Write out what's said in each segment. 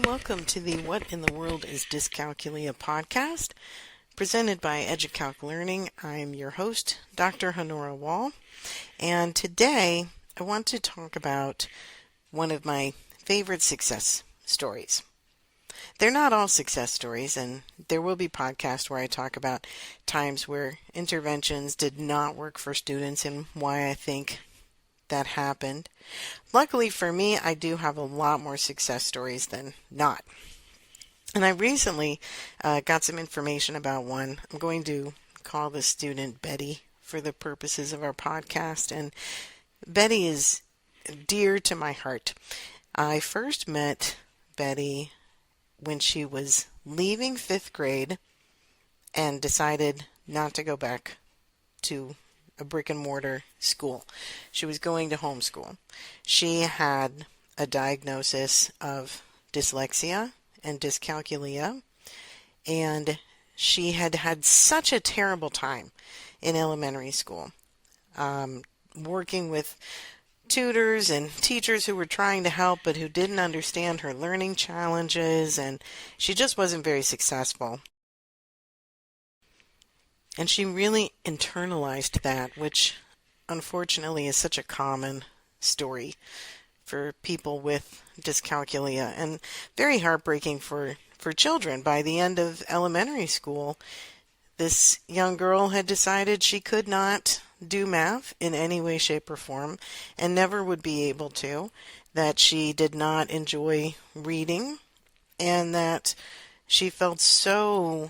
and welcome to the What in the World is Dyscalculia podcast, presented by EduCalc Learning. I'm your host, Dr. Honora Wall, and today I want to talk about one of my favorite success stories. They're not all success stories, and there will be podcasts where I talk about times where interventions did not work for students and why I think that happened. Luckily for me, I do have a lot more success stories than not. And I recently got some information about one. I'm going to call the student Betty for the purposes of our podcast. And Betty is dear to my heart. I first met Betty when she was leaving 5th grade and decided not to go back to a brick and mortar school. She was going to homeschool. She had a diagnosis of dyslexia and dyscalculia, and she had had such a terrible time in elementary school, working with tutors and teachers who were trying to help but who didn't understand her learning challenges, and she just wasn't very successful. And she really internalized that, which unfortunately is such a common story for people with dyscalculia and very heartbreaking for children. By the end of elementary school, this young girl had decided she could not do math in any way, shape, or form and never would be able to, that she did not enjoy reading, and that she felt so,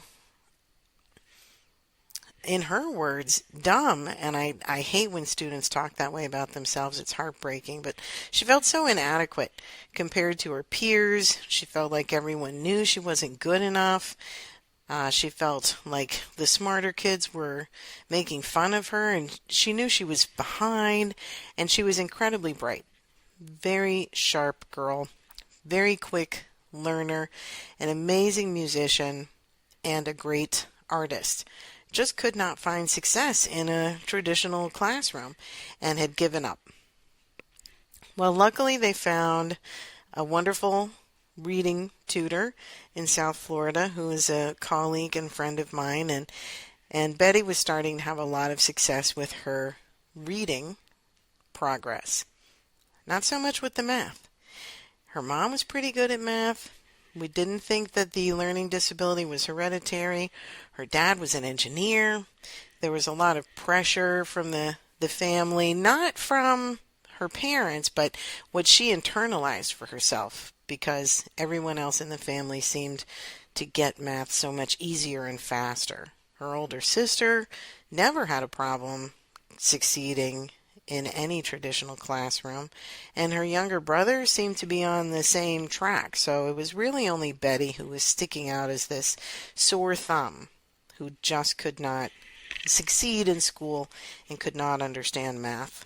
in her words, dumb. And I hate when students talk that way about themselves. It's heartbreaking. But she felt so inadequate compared to her peers. She felt like everyone knew she wasn't good enough. She felt like the smarter kids were making fun of her, and she knew she was behind, and she was incredibly bright. Very sharp girl, very quick learner, an amazing musician, and a great artist. Just could not find success in a traditional classroom and had given up. Well, luckily they found a wonderful reading tutor in South Florida who is a colleague and friend of mine, and Betty was starting to have a lot of success with her reading progress. Not so much with the math. Her mom was pretty good at math. We didn't think that the learning disability was hereditary. Her dad was an engineer. There was a lot of pressure from the family, not from her parents, but what she internalized for herself, because everyone else in the family seemed to get math so much easier and faster. Her older sister never had a problem succeeding in any traditional classroom, and her younger brother seemed to be on the same track. So it was really only Betty who was sticking out as this sore thumb who just could not succeed in school and could not understand math.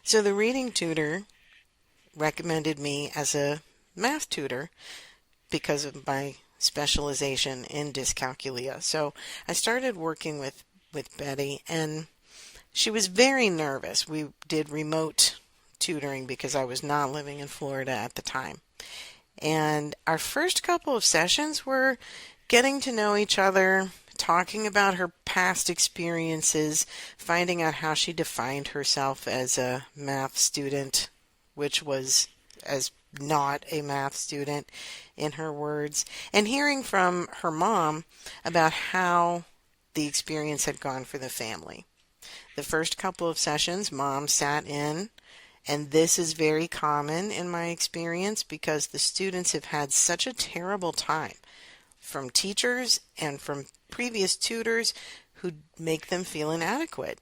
So the reading tutor recommended me as a math tutor because of my specialization in dyscalculia. So I started working with Betty, and she was very nervous. We did remote tutoring because I was not living in Florida at the time. And our first couple of sessions were getting to know each other, talking about her past experiences, finding out how she defined herself as a math student, which was as not a math student in her words, and hearing from her mom about how the experience had gone for the family. The first couple of sessions, Mom sat in, and this is very common in my experience because the students have had such a terrible time from teachers and from previous tutors who make them feel inadequate,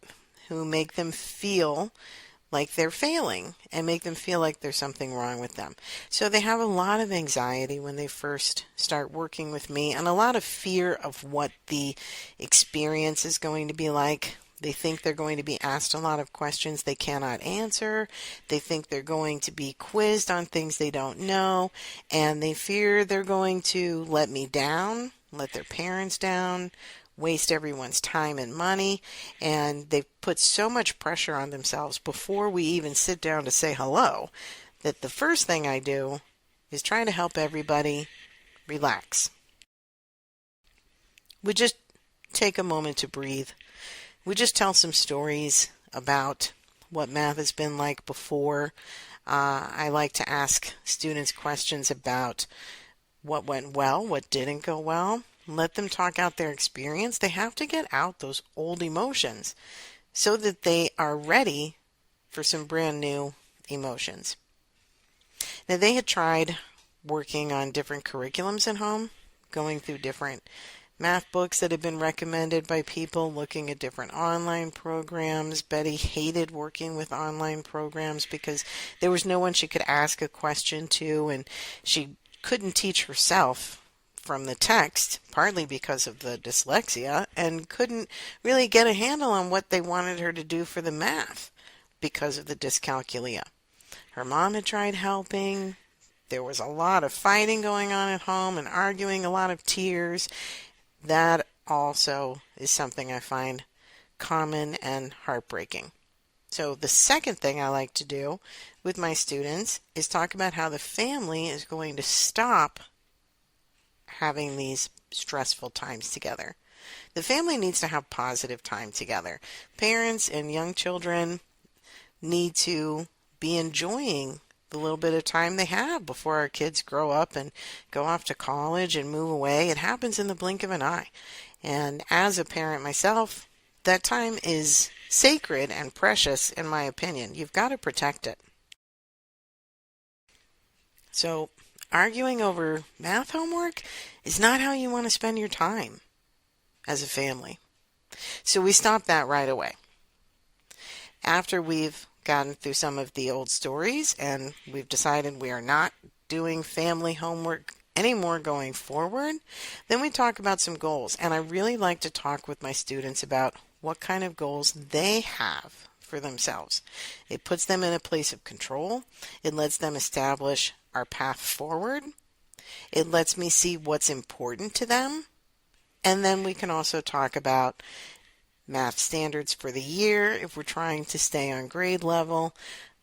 who make them feel like they're failing and make them feel like there's something wrong with them. So they have a lot of anxiety when they first start working with me, and a lot of fear of what the experience is going to be like. They think they're going to be asked a lot of questions they cannot answer. They think they're going to be quizzed on things they don't know, and they fear they're going to let me down, let their parents down, waste everyone's time and money, and they've put so much pressure on themselves before we even sit down to say hello that the first thing I do is trying to help everybody relax. We just take a moment to breathe. We just tell some stories about what math has been like before. I like to ask students questions about what went well, what didn't go well. Let them talk out their experience. They have to get out those old emotions so that they are ready for some brand new emotions. Now, they had tried working on different curriculums at home, going through different math books that have been recommended by people, looking at different online programs. Betty hated working with online programs because there was no one she could ask a question to, and she couldn't teach herself from the text, partly because of the dyslexia, and couldn't really get a handle on what they wanted her to do for the math because of the dyscalculia. Her mom had tried helping. There was a lot of fighting going on at home and arguing, a lot of tears. That also is something I find common and heartbreaking. So the second thing I like to do with my students is talk about how the family is going to stop having these stressful times together. The family needs to have positive time together. Parents and young children need to be enjoying the little bit of time they have before our kids grow up and go off to college and move away. It happens in the blink of an eye. And as a parent myself, that time is sacred and precious, in my opinion. You've got to protect it. So, arguing over math homework is not how you want to spend your time as a family. So we stop that right away. After we've gotten through some of the old stories and we've decided we are not doing family homework anymore going forward, then we talk about some goals. And I really like to talk with my students about what kind of goals they have for themselves. It puts them in a place of control. It lets them establish our path forward. It lets me see what's important to them. And then we can also talk about math standards for the year, if we're trying to stay on grade level,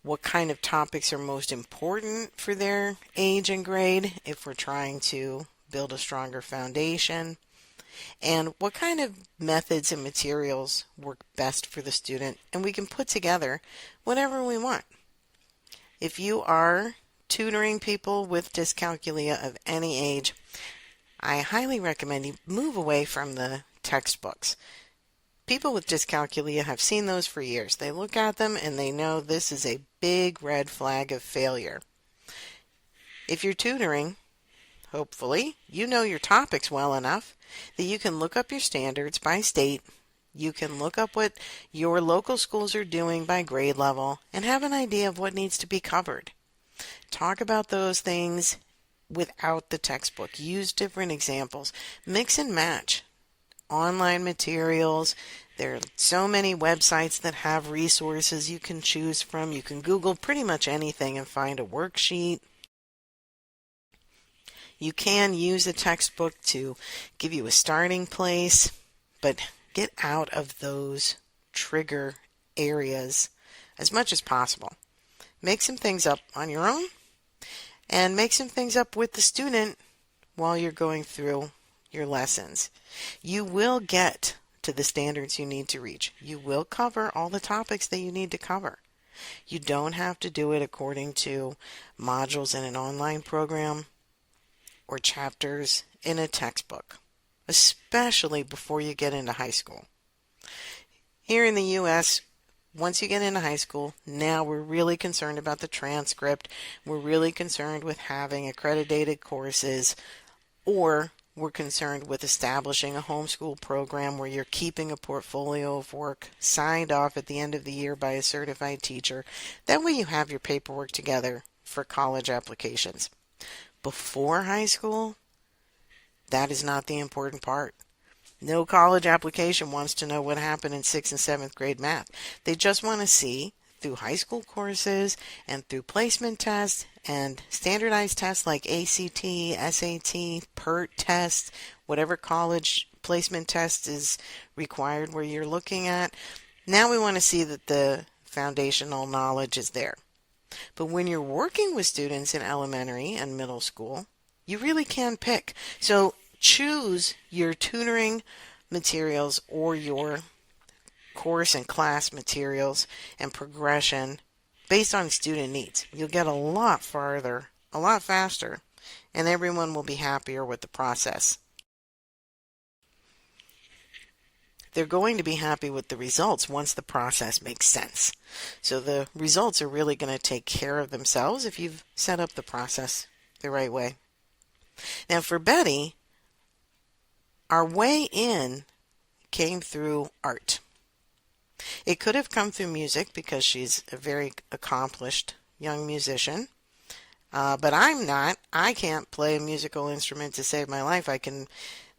what kind of topics are most important for their age and grade, if we're trying to build a stronger foundation, and what kind of methods and materials work best for the student, and we can put together whatever we want. If you are tutoring people with dyscalculia of any age, I highly recommend you move away from the textbooks. People with dyscalculia have seen those for years. They look at them and they know this is a big red flag of failure. If you're tutoring, hopefully, you know your topics well enough that you can look up your standards by state. You can look up what your local schools are doing by grade level and have an idea of what needs to be covered. Talk about those things without the textbook. Use different examples. Mix and match. Online materials. There are so many websites that have resources you can choose from. You can Google pretty much anything and find a worksheet. You can use a textbook to give you a starting place, but get out of those trigger areas as much as possible. Make some things up on your own and make some things up with the student while you're going through your lessons. You will get to the standards you need to reach. You will cover all the topics that you need to cover. You don't have to do it according to modules in an online program or chapters in a textbook, especially before you get into high school. Here in the U.S., once you get into high school, now we're really concerned about the transcript. We're really concerned with having accredited courses, or we're concerned with establishing a homeschool program where you're keeping a portfolio of work signed off at the end of the year by a certified teacher. That way you have your paperwork together for college applications. Before high school, that is not the important part. No college application wants to know what happened in 6th and 7th grade math. They just want to see through high school courses and through placement tests and standardized tests like ACT, SAT, PERT tests, whatever college placement test is required where you're looking at. Now we want to see that the foundational knowledge is there. But when you're working with students in elementary and middle school, you really can pick. So choose your tutoring materials or your course and class materials and progression based on student needs. You'll get a lot farther, a lot faster, and everyone will be happier with the process. They're going to be happy with the results once the process makes sense. So the results are really going to take care of themselves if you've set up the process the right way. Now for Betty, our way in came through art. It could have come through music because she's a very accomplished young musician. But I'm not. I can't play a musical instrument to save my life. I can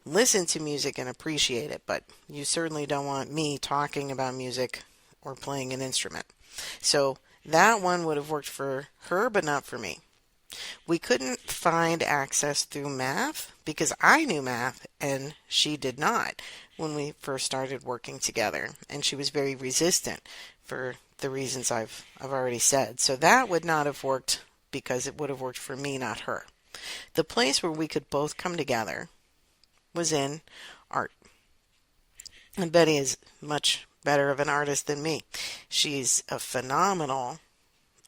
listen to music and appreciate it, but you certainly don't want me talking about music or playing an instrument. So that one would have worked for her, but not for me. We couldn't find access through math because I knew math and she did not when we first started working together, and she was very resistant for the reasons I've already said. So that would not have worked because it would have worked for me, not her. The place where we could both come together was in art. And Betty is much better of an artist than me. She's a phenomenal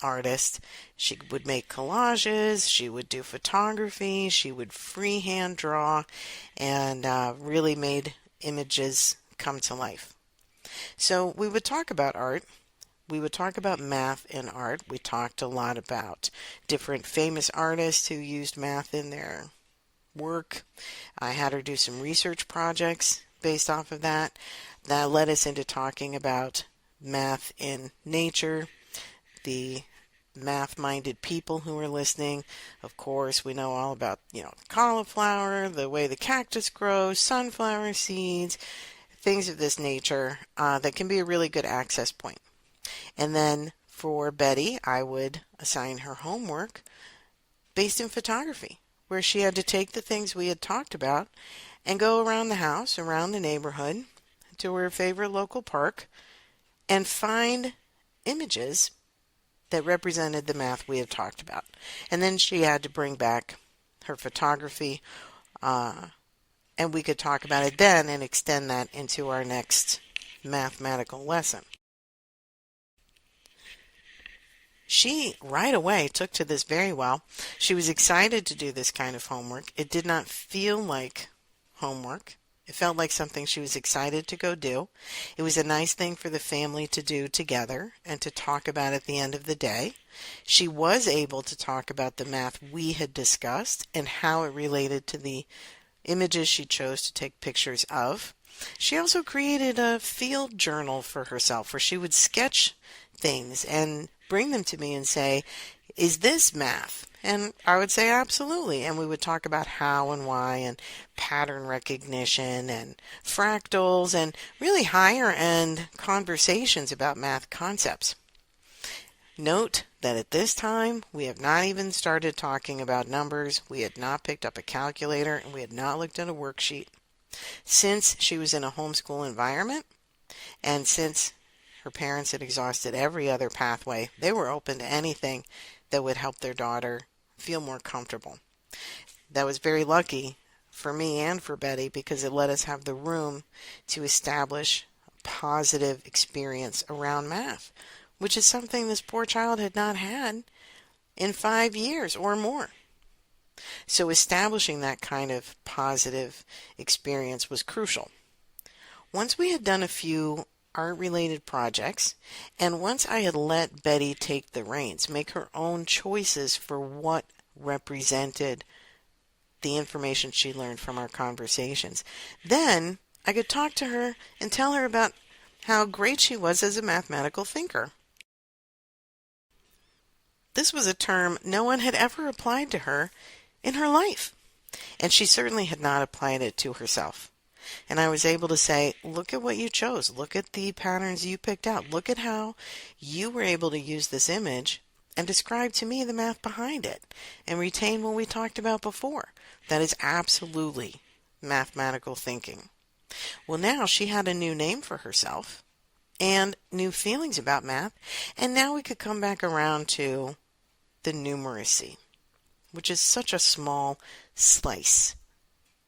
artist. She would make collages, she would do photography, she would freehand draw, and really made images come to life. So we would talk about art. We would talk about math in art. We talked a lot about different famous artists who used math in their work. I had her do some research projects based off of that. That led us into talking about math in nature, the math-minded people who are listening. Of course, we know all about, cauliflower, the way the cactus grows, sunflower seeds, things of this nature that can be a really good access point. And then for Betty, I would assign her homework based in photography, where she had to take the things we had talked about and go around the house, around the neighborhood, to her favorite local park, and find images that represented the math we had talked about. And then she had to bring back her photography, and we could talk about it then and extend that into our next mathematical lesson. She right away took to this very well. She was excited to do this kind of homework. It did not feel like homework. It felt like something she was excited to go do. It was a nice thing for the family to do together and to talk about at the end of the day. She was able to talk about the math we had discussed and how it related to the images she chose to take pictures of. She also created a field journal for herself where she would sketch things and bring them to me and say, is this math? And I would say absolutely. And we would talk about how and why and pattern recognition and fractals and really higher end conversations about math concepts. Note that at this time, we have not even started talking about numbers. We had not picked up a calculator and we had not looked at a worksheet. Since she was in a homeschool environment and since her parents had exhausted every other pathway, they were open to anything that would help their daughter feel more comfortable. That was very lucky for me and for Betty because it let us have the room to establish a positive experience around math, which is something this poor child had not had in 5 years or more. So establishing that kind of positive experience was crucial. Once we had done a few art-related projects, and once I had let Betty take the reins, make her own choices for what represented the information she learned from our conversations, then I could talk to her and tell her about how great she was as a mathematical thinker. This was a term no one had ever applied to her in her life, and she certainly had not applied it to herself. And I was able to say, look at what you chose. Look at the patterns you picked out. Look at how you were able to use this image and describe to me the math behind it and retain what we talked about before. That is absolutely mathematical thinking. Well, now she had a new name for herself, and new feelings about math. And now we could come back around to the numeracy, which is such a small slice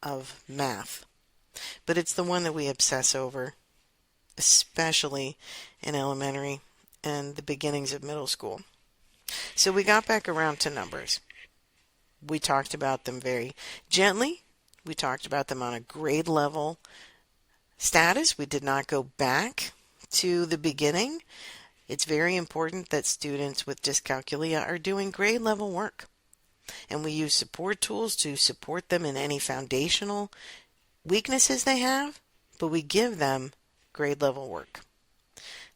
of math, but it's the one that we obsess over, especially in elementary and the beginnings of middle school. So we got back around to numbers. We talked about them very gently. We talked about them on a grade level status. We did not go back to the beginning. It's very important that students with dyscalculia are doing grade level work. And we use support tools to support them in any foundational weaknesses they have, but we give them grade level work.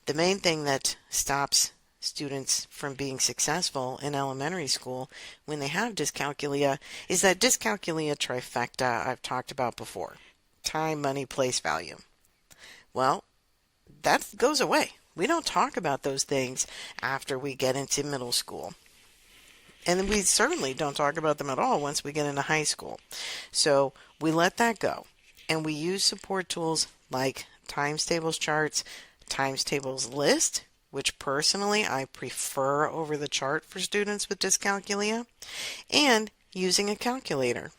The main thing that stops students from being successful in elementary school when they have dyscalculia is that dyscalculia trifecta I've talked about before: time, money, place, value. Well, that goes away. We don't talk about those things after we get into middle school. And we certainly don't talk about them at all once we get into high school. So we let that go. And we use support tools like times tables charts, times tables list, which personally I prefer over the chart for students with dyscalculia, and using a calculator.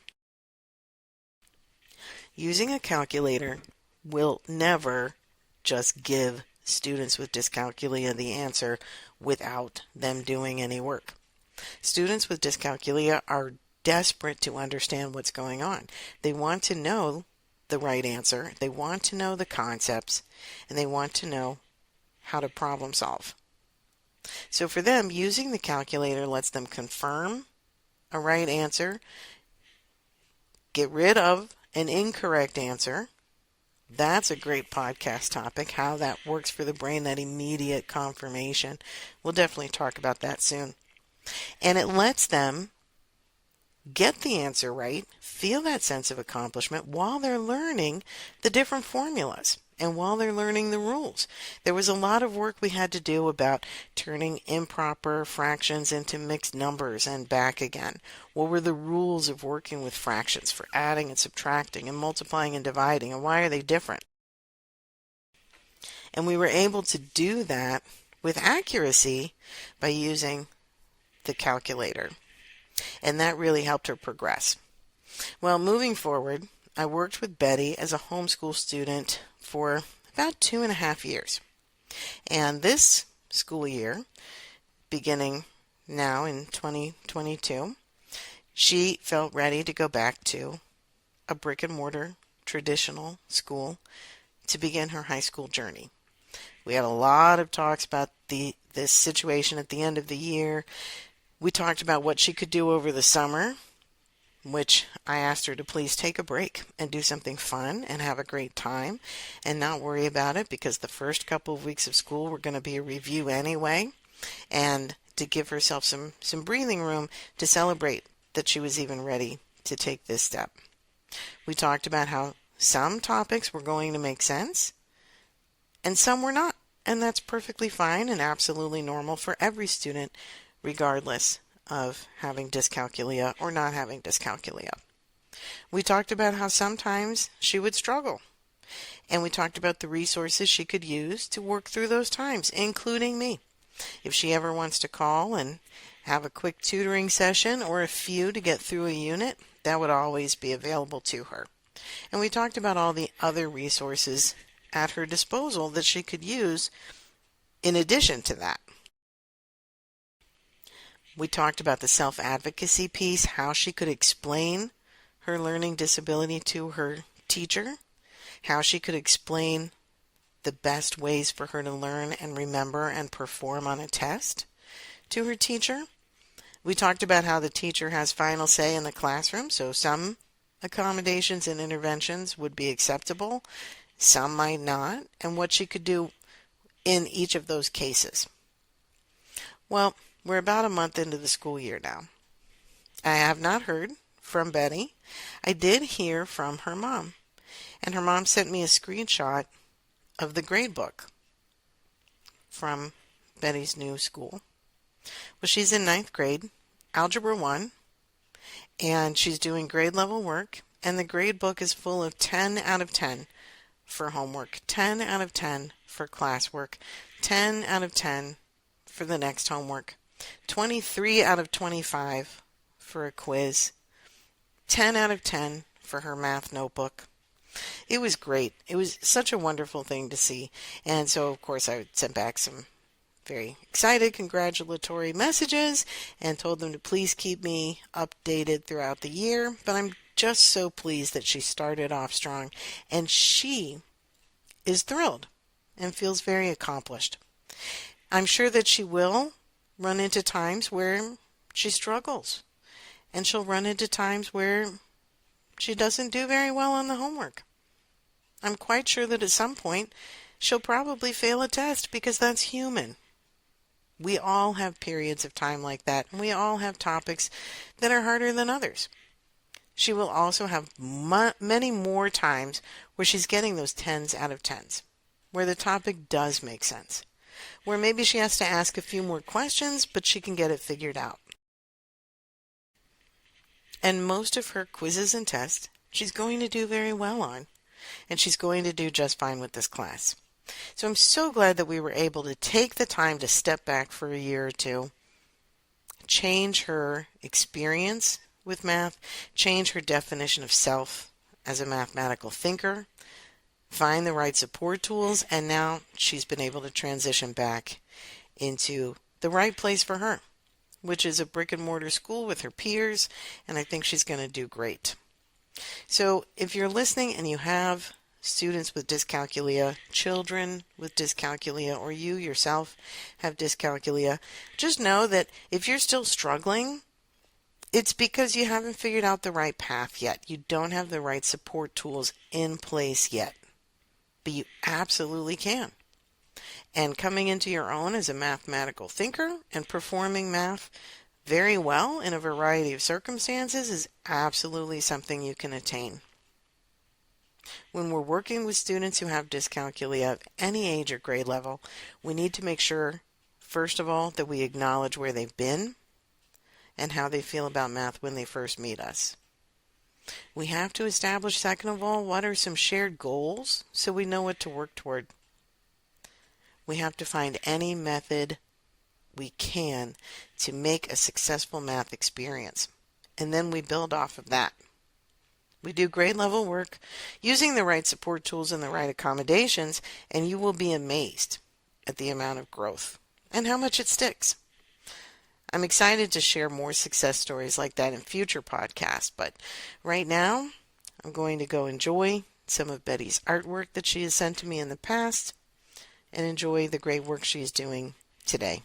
Using a calculator will never just give students with dyscalculia the answer without them doing any work. Students with dyscalculia are desperate to understand what's going on. They want to know the right answer, they want to know the concepts, and they want to know how to problem solve. So for them, using the calculator lets them confirm a right answer, get rid of an incorrect answer. That's a great podcast topic, how that works for the brain, that immediate confirmation. We'll definitely talk about that soon. And it lets them get the answer right, feel that sense of accomplishment while they're learning the different formulas and while they're learning the rules. There was a lot of work we had to do about turning improper fractions into mixed numbers and back again. What were the rules of working with fractions for adding and subtracting and multiplying and dividing, and why are they different? And we were able to do that with accuracy by using the calculator. And that really helped her progress. Well, moving forward, I worked with Betty as a homeschool student for about 2.5 years. And this school year, beginning now in 2022, she felt ready to go back to a brick and mortar traditional school to begin her high school journey. We had a lot of talks about this situation at the end of the year. We talked about what she could do over the summer, which I asked her to please take a break and do something fun and have a great time and not worry about it, because the first couple of weeks of school were going to be a review anyway, and to give herself some breathing room to celebrate that she was even ready to take this step. We talked about how some topics were going to make sense and some were not, and that's perfectly fine and absolutely normal for every student, regardless of having dyscalculia or not having dyscalculia. We talked about how sometimes she would struggle, and we talked about the resources she could use to work through those times, including me. If she ever wants to call and have a quick tutoring session or a few to get through a unit, that would always be available to her. And we talked about all the other resources at her disposal that she could use in addition to that. We talked about the self-advocacy piece, how she could explain her learning disability to her teacher, how she could explain the best ways for her to learn and remember and perform on a test to her teacher. We talked about how the teacher has final say in the classroom, so some accommodations and interventions would be acceptable, some might not, and what she could do in each of those cases. Well, we're about a month into the school year now. I have not heard from Betty. I did hear from her mom, and her mom sent me a screenshot of the grade book from Betty's new school. Well, she's in 9th grade, Algebra 1, and she's doing grade level work, and the grade book is full of 10 out of 10 for homework, 10 out of 10 for classwork, 10 out of 10 for the next homework, 23 out of 25 for a quiz, 10 out of 10 for her math notebook. It was great. It was such a wonderful thing to see. And so, of course, I sent back some very excited congratulatory messages and told them to please keep me updated throughout the year. But I'm just so pleased that she started off strong, and she is thrilled and feels very accomplished. I'm sure that she will run into times where she struggles, and she'll run into times where she doesn't do very well on the homework. I'm quite sure that at some point she'll probably fail a test because that's human. We all have periods of time like that, and we all have topics that are harder than others. She will also have many more times where she's getting those 10s out of 10s, where the topic does make sense, where maybe she has to ask a few more questions, but she can get it figured out. And most of her quizzes and tests, she's going to do very well on, and she's going to do just fine with this class. So I'm so glad that we were able to take the time to step back for a year or two, change her experience with math, change her definition of self as a mathematical thinker, find the right support tools, and now she's been able to transition back into the right place for her, which is a brick and mortar school with her peers, and I think she's going to do great. So if you're listening and you have students with dyscalculia, children with dyscalculia, or you yourself have dyscalculia, just know that if you're still struggling, it's because you haven't figured out the right path yet. You don't have the right support tools in place yet, but you absolutely can. And coming into your own as a mathematical thinker and performing math very well in a variety of circumstances is absolutely something you can attain. When we're working with students who have dyscalculia of any age or grade level, we need to make sure, first of all, that we acknowledge where they've been and how they feel about math when they first meet us. We have to establish, second of all, what are some shared goals so we know what to work toward. We have to find any method we can to make a successful math experience, and then we build off of that. We do grade level work using the right support tools and the right accommodations, and you will be amazed at the amount of growth and how much it sticks. I'm excited to share more success stories like that in future podcasts, but right now I'm going to go enjoy some of Betty's artwork that she has sent to me in the past and enjoy the great work she is doing today.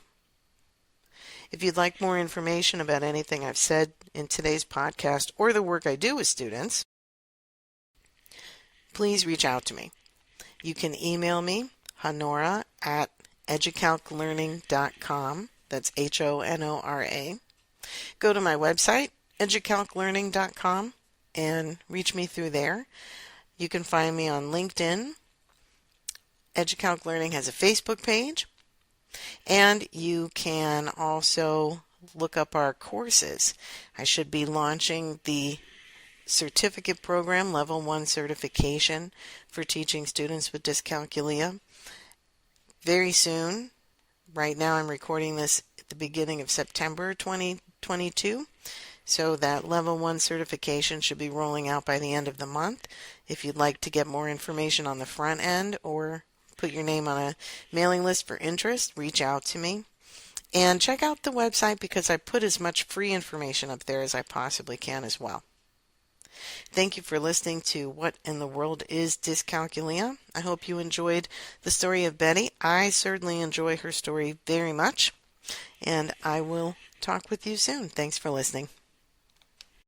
If you'd like more information about anything I've said in today's podcast or the work I do with students, please reach out to me. You can email me, honora@educalclearning.com. That's HONORA. Go to my website, educalclearning.com, and reach me through there. You can find me on LinkedIn. Educalc Learning has a Facebook page. And you can also look up our courses. I should be launching the certificate program, Level 1 certification for teaching students with dyscalculia very soon. Right now I'm recording this at the beginning of September 2022. So that Level 1 certification should be rolling out by the end of the month. If you'd like to get more information on the front end or put your name on a mailing list for interest, reach out to me. And check out the website because I put as much free information up there as I possibly can as well. Thank you for listening to What in the World is Dyscalculia? I hope you enjoyed the story of Betty. I certainly enjoy her story very much. And I will talk with you soon. Thanks for listening.